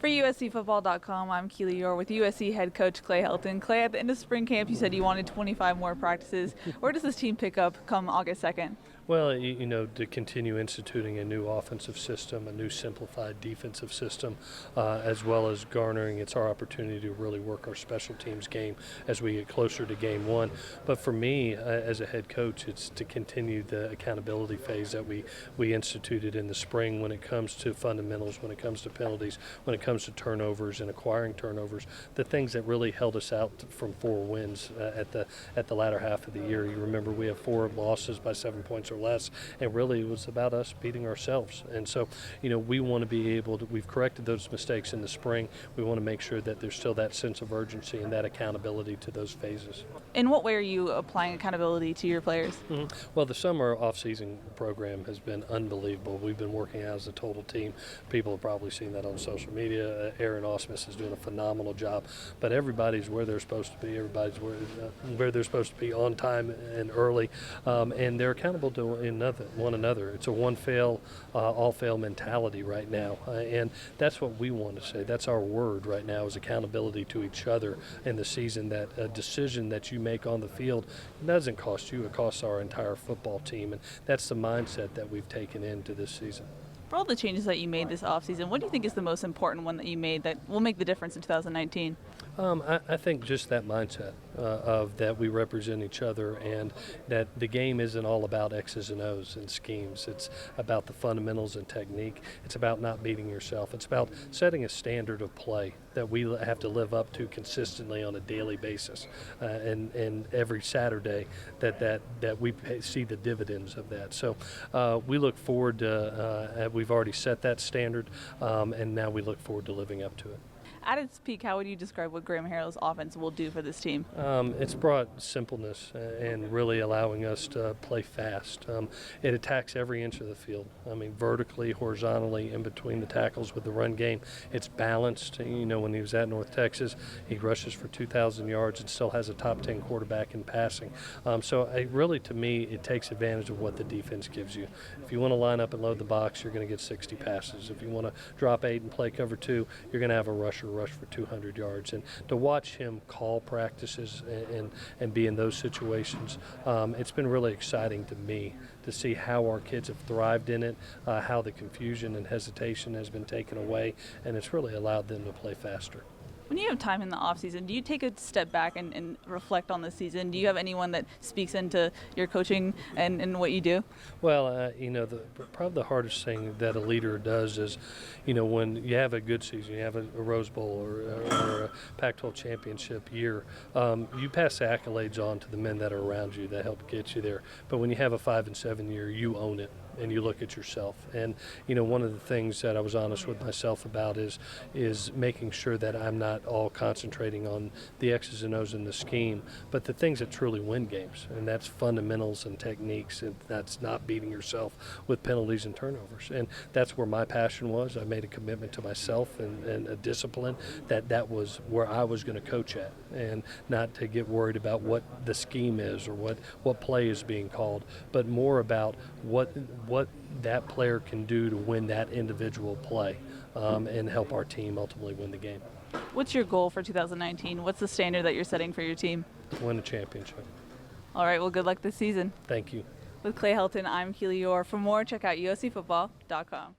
For USCFootball.com, I'm Keely Eure with USC head coach Clay Helton. Clay, at the end of spring camp, you said you wanted 25 more practices. Where does this team pick up come August 2nd? Well, to continue instituting a new offensive system, a new simplified defensive system, as well as garnering, it's our opportunity to really work our special teams game as we get closer to game one. But for me, as a head coach, it's to continue the accountability phase that we instituted in the spring when it comes to fundamentals, when it comes to penalties, when it comes to turnovers and acquiring turnovers, the things that really held us out from 4 wins at the latter half of the year. You remember we have 4 losses by 7 points or less, and really it was about us beating ourselves. And so, we want to be able to, we've corrected those mistakes in the spring. We want to make sure that there's still that sense of urgency and that accountability to those phases. In what way are you applying accountability to your players? Well, the summer offseason program has been unbelievable. We've been working out as a total team. People have probably seen that on social media. Aaron Osmus is doing a phenomenal job, but everybody's where they're supposed to be. Everybody's where they're supposed to be, on time and early, and they're accountable to one another. It's a one-fail, all-fail mentality right now, and that's what we want to say. That's our word right now, is accountability to each other in the season. That a decision that you make on the field doesn't cost you, it costs our entire football team, and that's the mindset that we've taken into this season. For all the changes that you made this offseason, what do you think is the most important one that you made that will make the difference in 2019? I think just that mindset of that we represent each other, and that the game isn't all about X's and O's and schemes. It's about the fundamentals and technique. It's about not beating yourself. It's about setting a standard of play that we have to live up to consistently on a daily basis, and every Saturday that we see the dividends of that. So we look forward to, we've already set that standard, and now we look forward to living up to it. At its peak, how would you describe what Graham Harrell's offense will do for this team? It's brought simpleness and really allowing us to play fast. It attacks every inch of the field. Vertically, horizontally, in between the tackles with the run game. It's balanced. When he was at North Texas, he rushes for 2,000 yards and still has a top 10 quarterback in passing. So really, to me, it takes advantage of what the defense gives you. If you want to line up and load the box, you're going to get 60 passes. If you want to drop 8 and play cover 2, you're going to have a rusher rush for 200 yards. And to watch him call practices and be in those situations, it's been really exciting to me to see how our kids have thrived in it, how the confusion and hesitation has been taken away, and it's really allowed them to play faster. When you have time in the offseason, do you take a step back and reflect on the season? Do you have anyone that speaks into your coaching and what you do? Well, probably the hardest thing that a leader does is, when you have a good season, you have a Rose Bowl or a Pac-12 championship year, you pass the accolades on to the men that are around you that help get you there. But when you have a 5-7 year, you own it. And you look at yourself. And, one of the things that I was honest with myself about is making sure that I'm not all concentrating on the X's and O's in the scheme, but the things that truly win games. And that's fundamentals and techniques, and that's not beating yourself with penalties and turnovers. And that's where my passion was. I made a commitment to myself and a discipline that was where I was going to coach at, and not to get worried about what the scheme is or what play is being called, but more about what that player can do to win that individual play, and help our team ultimately win the game. What's your goal for 2019? What's the standard that you're setting for your team? Win a championship. All right, well, good luck this season. Thank you. With Clay Helton, I'm Keely Eure. For more, check out USCFootball.com.